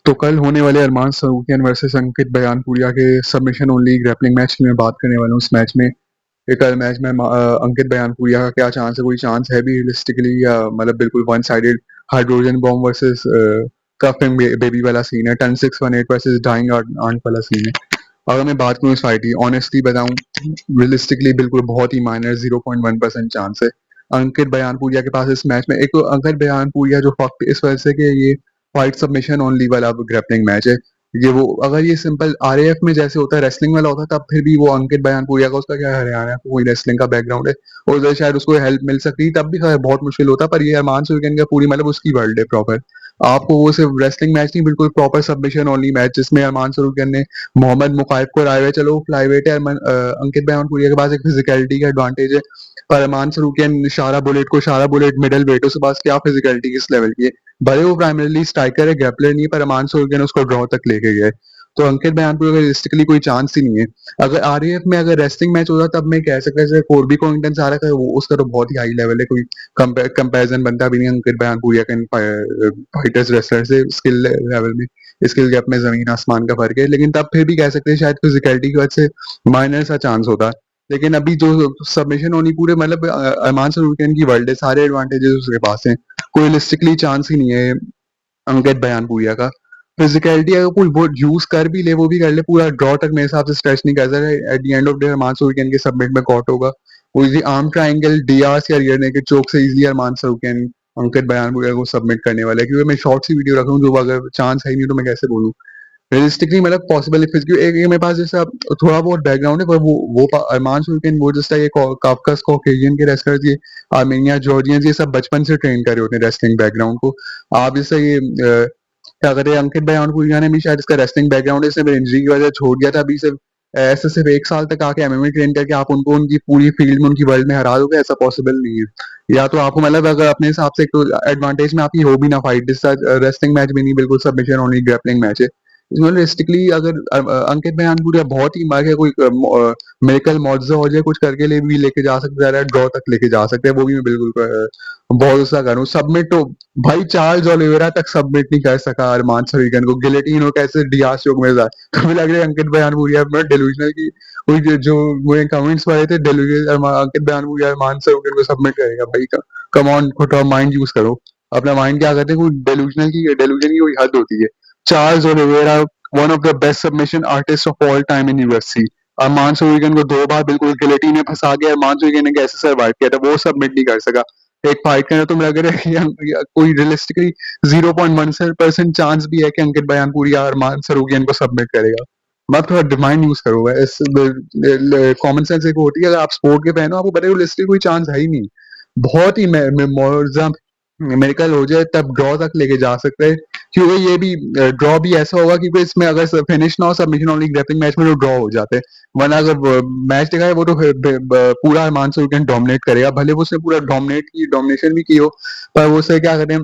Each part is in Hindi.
तो कल होने वाले अरमान सरूकियन वर्सेस अंकित बयानपुरिया के सबमिशन ओनली ग्रैपलिंग मैच की मैं बात करने वाला हूँ। इस मैच में कल मैच में अंकित बयानपुरिया का क्या चांस है, कोई चांस है भी रियलिस्टिकली, या मतलब बिल्कुल one sided hydrogen bomb versus coughing baby वाला सीन है, 10-6-1-8 वर्सेस डाइंग आंट वाला सीन है। अगर मैं बात करूँ इस फाइट की, ऑनेस्टली बताऊं, रियलिस्टिकली बिल्कुल बहुत ही माइनर 0.1% चांस है अंकित बयानपुरिया के पास इस मैच में। एक तो अंकित बयानपुरिया जो फक्त इस वजह से कि ये फाइट सबमिशन ओनली वाला ग्रैपलिंग मैच है, ये वो अगर ये सिंपल आरएएफ में जैसे होता है रेसलिंग वाला होता तब फिर भी वो अंकित बयानपुरिया का, उसका क्या हरियाणा का कोई रेसलिंग का बैकग्राउंड है और उधर शायद उसको हेल्प मिल सकती, तब भी शायद बहुत मुश्किल होता। पर ये अरमान सुरगन का पूरी मतलब उसकी वर्ल्ड है प्रॉपर, आपको वो सिर्फ रेसलिंग मैच नहीं, बिल्कुल प्रॉपर सबमिशन ओनली मैच जिसमें अरमान सुरगन ने मोहम्मद मुकाइब को हराया है। चलो फ्लाईवेट है, अंकित बयानपुरिया के पास एक फिजिकलिटी का एडवांटेज है, पर अरमान सरूकियन शारा बुलेट मिडल वेट, उसके पास क्या फिजिकलिटी किस लेवल की है। भले वो प्राइमरली स्ट्राइकर है, ग्रैपलर नहीं है, पर अरमान सरूकियन उसको ड्रॉ तक लेके गए। तो अंकित बयानपुर का रियलिस्टिकली कोई चांस ही नहीं है। अगर आरएएफ में अगर रेसलिंग मैच होता तब मैं कह सकता जैसे कोर्बी कोविंगटन सारा का उसका तो बहुत ही हाई लेवल है, कोई कंपैरिजन बनता भी नहीं अंकित बयानपुरिया का फाइटर्स रेसलर से स्किल लेवल में, स्किल गैप में जमीन आसमान का फर्क है। लेकिन तब फिर भी कह सकते हैं शायद फिजिकलिटी की वजह से माइनर सा चांस होता। लेकिन अभी जो सबमिशन होनी पूरे मतलब अरमान सरूकियन की वर्ल्ड है, सारे एडवांटेजेस उसके पास हैं, कोई रियलिस्टिकली चांस ही नहीं है अंकित बयानपुरिया का। फिजिकलिटी अगर कोई वो यूज कर भी ले, वो भी कर ले, पूरा ड्रॉ तक मेरे हिसाब से स्ट्रेच नहीं कर सकता। At the end of day Arman Tsarukyan के सबमिट में कॉट होगा, वो इजी आर्म ट्रायंगल डीआरस या रियर नेकेड चोक से इजीली अरमान सरूकियन अंकित बयानपुरिया को सबमिट करने वाला है। क्योंकि मैं शॉर्ट सी वीडियो रख रहा हूँ, जो अगर चांस है ही नहीं तो मैं कैसे बोलूँ रियलिस्टिकली, मतलब पॉसिबल है। क्योंकि एक मेरे पास जैसा थोड़ा बहुत बैकग्राउंड है, पर वो अरमान सुल्तान वो जैसा ये काफकस कॉकेशियन के रेसलर्स, ये आर्मेनिया जॉर्जियंस, ये सब बचपन से ट्रेन करे होते हैं रेसलिंग बैकग्राउंड को। आप जैसे ये क्या कहते हैं अंकित बयानपुरिया ने भी शायद इसका रेसलिंग बैकग्राउंड है, इसने इंजरी की वजह से छोड़ दिया था। अभी सिर्फ ऐसे सिर्फ 1 साल तक आके एमएमए ट्रेन करके आप उनको उनकी पूरी फील्ड में उनकी वर्ल्ड में हरा दोगे, ऐसा पॉसिबल नहीं है। या तो आपको मतलब अगर अपने हिसाब से एक तो एडवांटेज में आपकी हो भी ना फाइट, जिस रेसलिंग मैच भी नहीं, बिल्कुल सबमिशन ओनली ग्रैपलिंग मैच है। इसमें रियलिस्टिकली अगर अंकित बयानपुरिया बहुत ही मार के कोई मेरिकल मौजा हो जाए कुछ करके ले भी लेके जा सकते हैं, ड्रॉ तक लेके जा सकते हैं, वो भी मैं बिल्कुल बहुत गुस्सा करूँ। सबमिट तो भाई चार्ल्स ओलिवेरा तक सबमिट नहीं कर सका अरमान सरीगन को, गिलेटिन हो कैसे डियास चौक में जाए, तो मुझे लग रहा है अंकित बयानपुरिया में डेलूजनल की कोई जो वो कमेंट्स वाले थे, डेलूजनल अंकित बयानपुरिया अरमान सरीगन को सबमिट करेगा। भाई कम ऑन, थोड़ा माइंड यूज करो अपना। माइंड क्या कहते हैं, कोई डेलूजन की कोई हद होती है। Charles Oliveira one of the best submission artist of all time in UFC, Arman Tsarukyan को 2 बार बिल्कुल गिलेटिन में फंसा के अरमान सरीगन ने कैसे सर्वाइव किया था, वो सबमिट नहीं कर सका एक फाइट करना। तो मुझे लग रहा है कि कोई रियलिस्टिकली 0.1% चांस भी है कि अंकित बयानपुरिया अरमान सरूगियन को सबमिट करेगा। मैं थोड़ा डिमांड यूज करूंगा, इस कॉमन सेंस एक होती है, अगर आप स्पोर्ट के फैन हो आपको पता है रियलिस्टिकली कोई चांस है ही नहीं। बहुत ही मुआवजा मेडिकल हो जाए तब ड्रॉ तक लेके जा सकते हैं, क्योंकि ये भी ड्रॉ भी ऐसा होगा क्योंकि इसमें अगर फिनिश ना हो सबमिशन ओनली ग्रैपलिंग मैच में तो ड्रॉ हो जाते हैं। वरना अगर मैच दिखाए वो तो पूरा अरमान सरूगियन डोमिनेट करेगा, भले वो उसने पूरा डोमिनेशन भी की हो, पर वो उसे क्या कहते हैं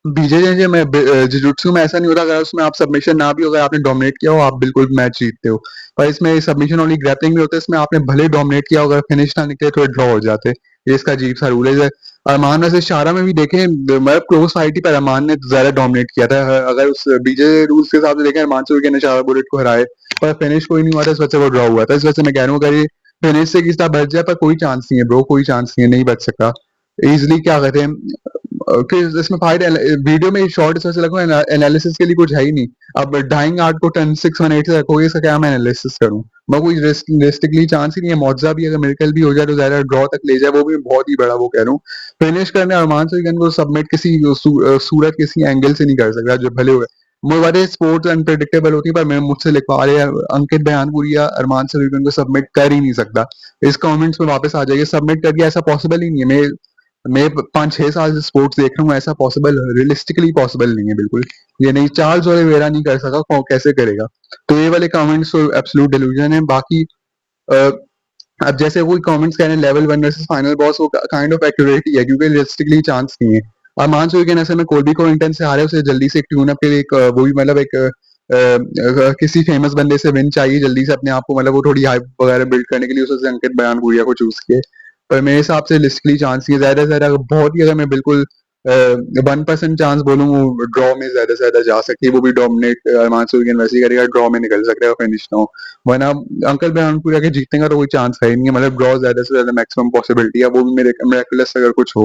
बीजेजे में जुजुत्सु में ऐसा नहीं होता, अगर उसमें आप सबमिशन ना भी हो, अगर आपने डोमिनेट किया हो आप बिल्कुल मैच जीतते हो। पर इसमें सबमिशन ओनली ग्रैपलिंग भी होता है, इसमें आपने भले डोमिनेट किया हो, अगर फिनिश ना निकले तो ड्रॉ हो जाते। ये इसका अजीब सा रूल है। अरमान वैसे शारा में भी देखें मतलब क्लोज फाइट ही, पर अरमान ने ज्यादा डोमिनेट किया था। अगर उस बीजे रूल्स के हिसाब से देखें अरमान सरूगियन ने शारा बुलेट को हराए, पर फिनिश कोई नहीं हुआ था, इस वजह से वो ड्रॉ हुआ था। इस वजह से मैं कह रहा हूँ अगर ये फिनिश से किसी बच जाए, पर कोई चांस नहीं है ब्रो, कोई चांस नहीं है, नहीं बच सकता इजिली। क्या कहते हैं कि इसमें फाइट वीडियो में शॉर्ट इस वजह से लगा एनालिसिस के लिए कुछ है ही नहीं। अब डाइंग आर्ट को 10-6-1-8 से रखोगे, इसका क्या मैं एनालिसिस करूं, मैं कोई रियलिस्टिकली चांस ही नहीं है। मौजा भी अगर मेरिकल भी हो जाए तो ज्यादा ड्रॉ तक ले जाए, वो भी बहुत ही बड़ा वो कह रहा हूँ। फिनिश करने अरमान सरीगन को सबमिट किसी सूरत किसी एंगल से नहीं कर सकता, जो भले हुए मुझे स्पोर्ट्स अनप्रेडिक्टेबल होती है, पर मैं मुझसे लिखवा रहे अंकित बयानपुरिया अरमान सरीगन को सबमिट कर ही नहीं सकता। इस कमेंट्स में वापस आ जाइए, सबमिट करके ऐसा पॉसिबल ही नहीं है। मैं 5-6 साल से स्पोर्ट्स देख रहा हूँ, ऐसा पॉसिबल रियलिस्टिकली पॉसिबल नहीं है बिल्कुल। ये नहीं, चार्ल्स ओलिवेरा नहीं कर सका, कैसे करेगा। तो ये वाले कमेंट्स तो एब्सोल्यूट डिल्यूजन है। बाकी अ, अब जैसे कोई कमेंट्स कह रहे हैं लेवल 1 वर्सेस फाइनल बॉस, वो काइंड ऑफ एक्यूरेट ही है क्योंकि रियलिस्टिकली चांस नहीं है। अरमान सरूगियन ऐसे में कोलबी कोविंगटन से हारे, उसे जल्दी से एक ट्यून अप के लिए वो भी मतलब एक किसी फेमस बंदे से विन चाहिए जल्दी से अपने आप को, मतलब वो थोड़ी हाइप वगैरह बिल्ड करने के लिए उसने अंकित बयानपुरिया को चूज किया। पर मेरे हिसाब से लिस्टली चांस ही है, ज्यादा से ज्यादा बहुत ही अगर मैं बिल्कुल 1% चांस बोलूँ वो ड्रॉ में ज़्यादा से ज़्यादा जा सकती है, वो भी डोमिनेट हिमांशु वीकेन वैसे ही करेगा, ड्रॉ में निकल सकता है और फिनिश ना हो। वरना अंकल बयानपुरा के जीतने का तो कोई चांस है ही नहीं है, मतलब ड्रॉ ज़्यादा से ज़्यादा मैक्सिमम पॉसिबिलिटी है, वो भी मिरेकुलस अगर कुछ हो।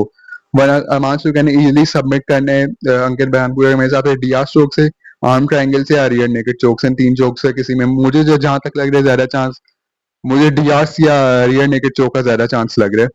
वरना हिमांशु वीकेन ने इजीली सबमिट करने हैं अंकित बयानपुरा के मेरे हिसाब से डियास चोक से, आर्म ट्रायंगल से या रियर नेकेड चोक से, 3 चोक से किसी में मुझे जो जहाँ तक लग रहा है ज़्यादा चांस मुझे डियास या रियर नेकेड चोक का ज़्यादा चांस लग रहा है।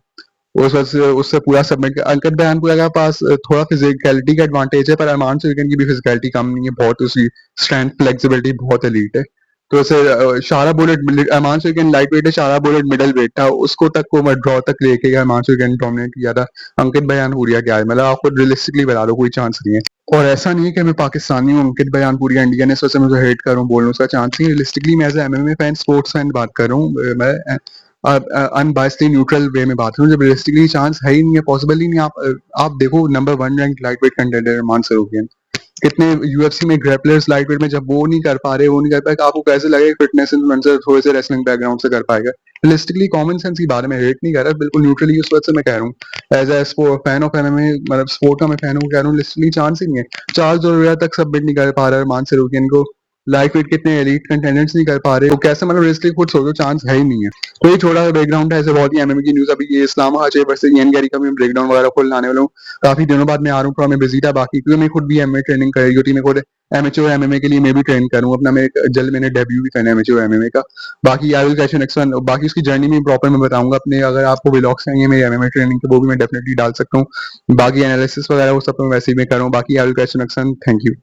उस वजह से उससे पूरा सबमिट अंकित बयानपुरा के पास थोड़ा फिजिकलिटी का एडवांटेज है, पर अरमान सिर्किन की भी फिजिकलिटी कम नहीं है, बहुत उसकी स्ट्रेंथ फ्लेक्सिबिलिटी बहुत एलीट है। तो उसे शारा बुलेट अरमान सिर्किन लाइट वेट है, शारा बुलेट मिडल वेट था, उसको तक को ड्रॉ तक लेके गया अरमान सिर्किन डोमिनेट किया था। अंकित बयानपुरिया क्या है, मतलब आपको रियलिस्टिकली बता दो, कोई चांस नहीं है। और ऐसा नहीं है कि मैं पाकिस्तानी हूँ, अंकित बयानपुरिया इंडियन है, इस वजह से मुझे हेट करूँ, बोलने उसका चांस नहीं है। रियलिस्टिकली मैं as MMA fan, sports fan बात कर रहा हूँ, मैं अनबायसली न्यूट्रल वे में बात करूँ, जब रियलिस्टिकली चांस है ही नहीं है, पॉसिबल ही नहीं। आप देखो number 1 rank light weight contender मान सरोगियन, कितने यूएफसी में ग्रैपलर्स लाइट वेट में जब वो नहीं कर पा रहे, वो नहीं कर पाए, आपको कैसे लगेगा फिटनेस इन्फ्लुएंसर थोड़े से रेसलिंग बैकग्राउंड से कर पाएगा। रियलिस्टिकली कॉमन सेंस की बात में हेट नहीं कर रहा, बिल्कुल न्यूट्रली उस वजह से मैं कह रहा हूँ, as a fan of MMA, मतलब स्पोर्ट का मैं फैन हूँ, कह रहा हूँ रियलिस्टिकली चांस ही नहीं है। चार्ल्स ओलिवेरा तक सबमिट नहीं कर पा रहा है मान सरोगियन को, लाइट वेट कितने एलीट कंटेंडेंट्स नहीं कर पा रहे, तो कैसे मतलब रियलिस्टिक खुद सोचो, चांस है ही नहीं है। तो ये छोटा सा बैकग्राउंड है, ऐसे बहुत ही एमएमए की न्यूज। अभी ये इस्लाम हाचे वर्सेस इयान गैरी का भी ब्रेकडाउन वगैरह खोल लाने वाला हूँ, काफी दिनों बाद मैं आ रहा हूँ, थोड़ा मैं बिजी था, बाकी क्योंकि मैं खुद भी एमएमए ट्रेनिंग कर रही होती, मैं खुद एमएचओ एमएमए के लिए मैं भी ट्रेन करूँ अपना, मैं जल्द मैंने डेब्यू भी करना है एमएचओ एमएमए का। बाकी I will catch you next one, बाकी उसकी जर्नी में प्रॉपर मैं बताऊंगा अपने, अगर आपको व्लॉग्स चाहिए मेरी एमएमए ट्रेनिंग के, वो भी मैं डेफिनेटली डाल सकता हूँ। बाकी एनालिसिस वगैरह वो सब तो मैं वैसे ही मैं कर रहा हूँ। बाकी I will catch you next one, thank you.